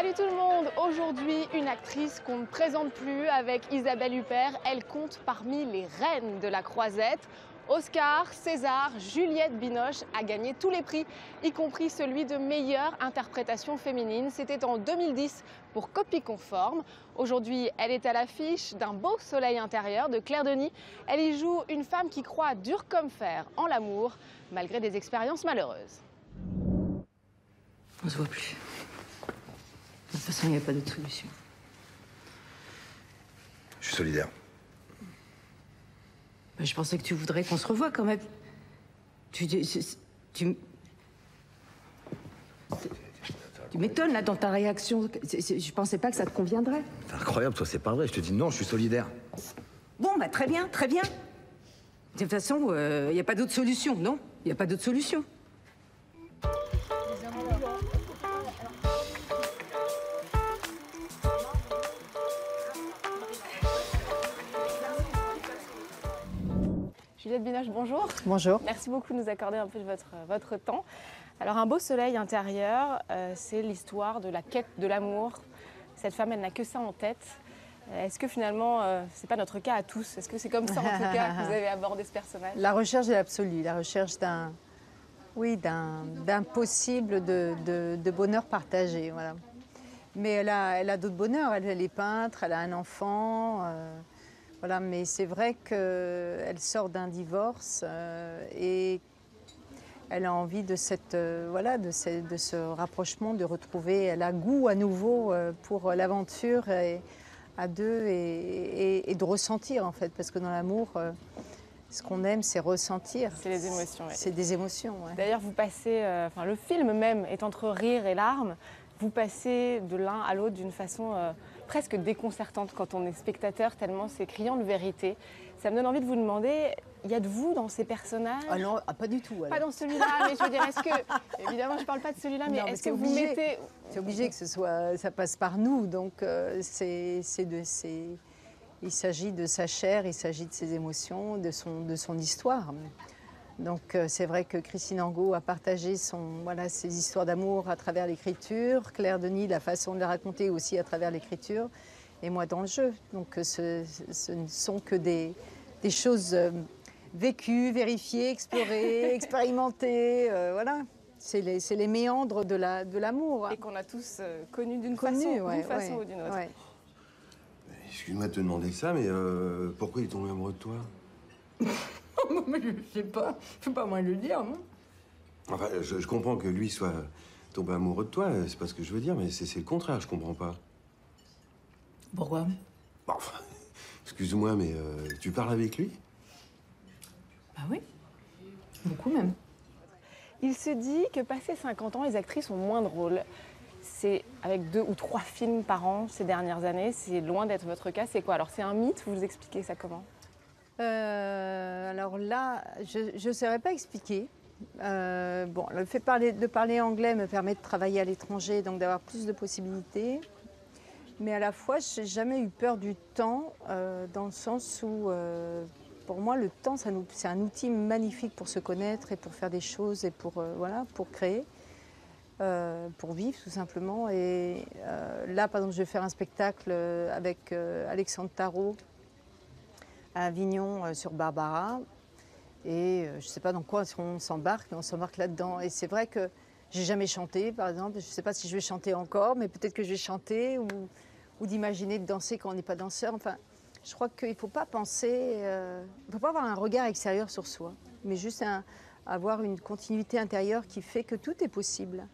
Salut tout le monde! Aujourd'hui, une actrice qu'on ne présente plus avec Isabelle Huppert. Elle compte parmi les reines de la croisette. Oscar, César, Juliette Binoche a gagné tous les prix, y compris celui de meilleure interprétation féminine. C'était en 2010 pour Copie conforme. Aujourd'hui, elle est à l'affiche d'un beau soleil intérieur de Claire Denis. Elle y joue une femme qui croit dur comme fer en l'amour, malgré des expériences malheureuses. On se voit plus. De toute façon, il n'y a pas d'autre solution. Je suis solidaire. Ben, je pensais que tu voudrais qu'on se revoie quand même. Tu m'étonnes là dans ta réaction. Je pensais pas que ça te conviendrait. C'est incroyable, toi, c'est pas vrai. Je te dis non, je suis solidaire. Bon, bah très bien, très bien. De toute façon, il n'y a pas d'autre solution, non? Il n'y a pas d'autre solution. Juliette Binoche, bonjour. Bonjour. Merci beaucoup de nous accorder un peu de votre temps. Alors, Un beau soleil intérieur, c'est l'histoire de la quête de l'amour. Cette femme, elle n'a que ça en tête. Est-ce que finalement, c'est pas notre cas à tous? Est-ce que c'est comme ça, en tout cas, que vous avez abordé ce personnage? La recherche de l'absolu, la recherche d'un possible de bonheur partagé, voilà. Mais elle a d'autres bonheurs. Elle est peintre, elle a un enfant. Voilà, mais c'est vrai qu'elle sort d'un divorce et elle a envie de ce rapprochement, de retrouver. Elle a goût à nouveau pour l'aventure à deux et de ressentir en fait, parce que dans l'amour, ce qu'on aime, c'est ressentir. C'est les émotions. Ouais. C'est des émotions. Ouais. D'ailleurs, vous passez, le film même est entre rire et larmes. Vous passez de l'un à l'autre d'une façon presque déconcertante quand on est spectateur, tellement c'est criant de vérité. Ça me donne envie de vous demander, y a de vous dans ces personnages? Ah non, pas du tout. Alors. Pas dans celui-là, mais je veux dire, est-ce que... Évidemment, je ne parle pas de celui-là, mais est-ce que vous mettez... C'est obligé que ça passe par nous, donc il s'agit de sa chair, il s'agit de ses émotions, de son histoire. Donc c'est vrai que Christine Angot a partagé ses histoires d'amour à travers l'écriture, Claire Denis, la façon de la raconter aussi à travers l'écriture, et moi dans le jeu. Donc ce ne sont que des choses vécues, vérifiées, explorées, expérimentées, voilà. C'est les méandres de l'amour. Hein. Et qu'on a tous connus d'une façon ou d'une autre. Ouais. Excuse-moi de te demander ça, mais pourquoi il est tombé amoureux de toi? Mais je sais pas, c'est pas moi de le dire, non? Enfin, je comprends que lui soit tombé amoureux de toi, c'est pas ce que je veux dire, mais c'est le contraire, je comprends pas. Pourquoi? Bon, enfin, excuse-moi, mais tu parles avec lui? Bah oui, beaucoup même. Il se dit que passé 50 ans, les actrices ont moins de rôles. C'est avec 2 ou 3 films par an ces dernières années, c'est loin d'être votre cas. C'est quoi? Alors c'est un mythe, vous expliquez ça comment? Alors là, je ne saurais pas expliquer. Le fait de parler anglais me permet de travailler à l'étranger, donc d'avoir plus de possibilités. Mais à la fois, je n'ai jamais eu peur du temps, dans le sens où, pour moi, le temps, c'est un outil magnifique pour se connaître et pour faire des choses et pour créer, pour vivre tout simplement. Et là, par exemple, je vais faire un spectacle avec Alexandre Tarot, à Avignon sur Barbara, et je ne sais pas dans quoi on s'embarque, mais on s'embarque là-dedans. Et c'est vrai que j'ai jamais chanté, par exemple, je ne sais pas si je vais chanter encore, mais peut-être que je vais chanter, ou d'imaginer de danser quand on n'est pas danseur. Enfin, je crois qu'il ne faut pas penser, il ne faut pas avoir un regard extérieur sur soi, mais juste avoir une continuité intérieure qui fait que tout est possible.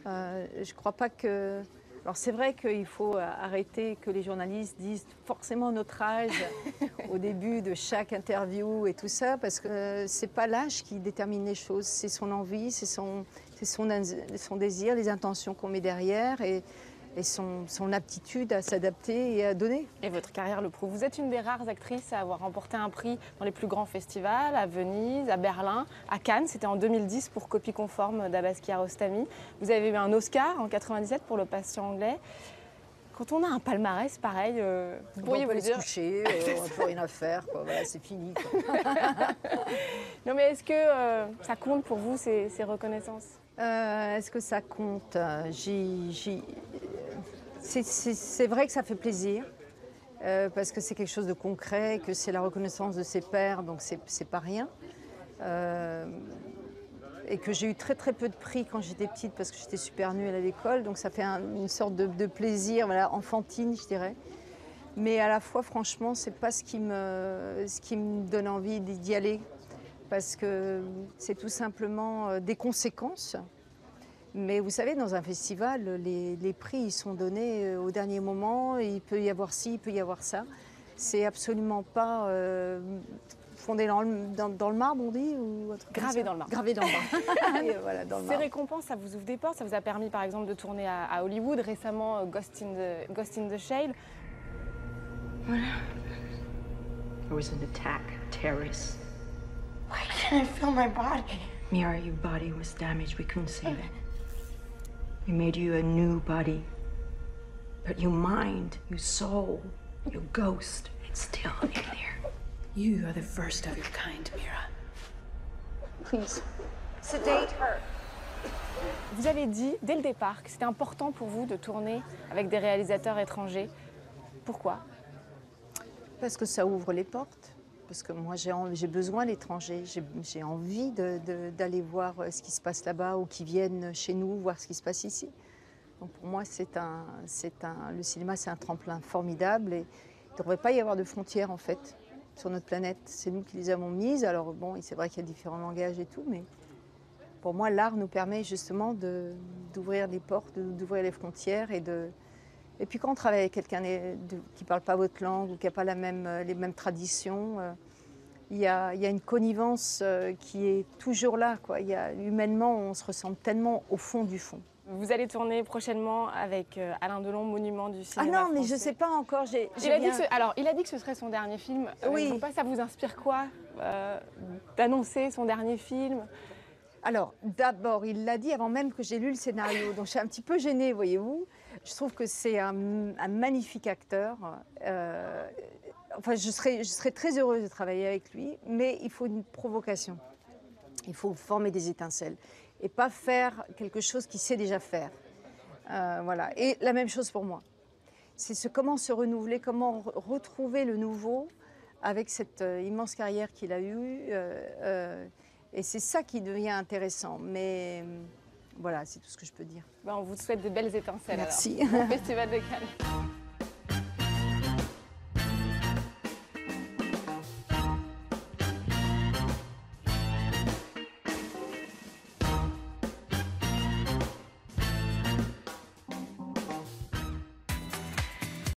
Je ne crois pas que... Alors c'est vrai qu'il faut arrêter que les journalistes disent forcément notre âge au début de chaque interview et tout ça, parce que c'est pas l'âge qui détermine les choses, c'est son envie, c'est son désir, les intentions qu'on met derrière et son aptitude à s'adapter et à donner. Et votre carrière le prouve. Vous êtes une des rares actrices à avoir remporté un prix dans les plus grands festivals, à Venise, à Berlin, à Cannes. C'était en 2010 pour Copie conforme d'Abbas Kiarostami. Vous avez eu un Oscar en 97 pour Le patient anglais. Quand on a un palmarès pareil, vous pourriez on peut vous dire... se coucher, on n'a plus rien à faire, quoi. Voilà, c'est fini. Quoi. Non mais est-ce que ça compte pour vous ces reconnaissances? Est-ce que ça compte? C'est vrai que ça fait plaisir, parce que c'est quelque chose de concret, que c'est la reconnaissance de ses pairs, donc c'est pas rien. Et que j'ai eu très peu de prix quand j'étais petite parce que j'étais super nulle à l'école, donc ça fait une sorte de plaisir, voilà, enfantine, je dirais. Mais à la fois, franchement, c'est pas ce qui me donne envie d'y aller, parce que c'est tout simplement des conséquences. Mais vous savez, dans un festival, les prix ils sont donnés au dernier moment, il peut y avoir ci, il peut y avoir ça. C'est absolument pas fondé dans le marbre, on dit, ou un truc Gravé dans le marbre. Gravé dans le marbre. Et voilà, dans le Ces marbre. récompenses, ça vous ouvre des portes. Ça vous a permis, par exemple, de tourner à Hollywood. Récemment, Ghost in the Shale. There was an attack, terrorists. Why can't I feel my body? Mira, your body was damaged. We couldn't save it. We made you a new body. But your mind, your soul, your ghost, it's still in there. You are the first of your kind, Mira. Please, sedate her. Vous avez dit, dès le départ, que c'était important pour vous de tourner avec des réalisateurs étrangers. Pourquoi ? Parce que ça ouvre les portes. Parce que moi, j'ai besoin d'étrangers. J'ai envie d'aller voir ce qui se passe là-bas ou qui viennent chez nous voir ce qui se passe ici. Donc pour moi, le cinéma, c'est un tremplin formidable. Et il ne devrait pas y avoir de frontières, en fait, sur notre planète. C'est nous qui les avons mises. Alors bon, c'est vrai qu'il y a différents langages et tout, mais pour moi, l'art nous permet justement d'ouvrir les portes, d'ouvrir les frontières Et puis quand on travaille avec quelqu'un qui ne parle pas votre langue ou qui n'a pas les mêmes traditions, il y a une connivence qui est toujours là, quoi. Humainement, on se ressemble tellement au fond du fond. Vous allez tourner prochainement avec Alain Delon, monument du Ah cinéma non, mais je ne français. sais pas encore. Il a dit que ce serait son dernier film. Oui. Vous, ça vous inspire quoi d'annoncer son dernier film? Alors, d'abord, il l'a dit avant même que j'ai lu le scénario, donc je suis un petit peu gênée, voyez-vous. Je trouve que c'est un magnifique acteur. Enfin, je serais très heureuse de travailler avec lui, mais il faut une provocation. Il faut former des étincelles et pas faire quelque chose qu'il sait déjà faire. Voilà. Et la même chose pour moi. C'est comment se renouveler, comment retrouver le nouveau avec cette immense carrière qu'il a eue. Et c'est ça qui devient intéressant. Mais voilà, c'est tout ce que je peux dire. On vous souhaite de belles étincelles. Merci. Alors. Au Festival de Cannes.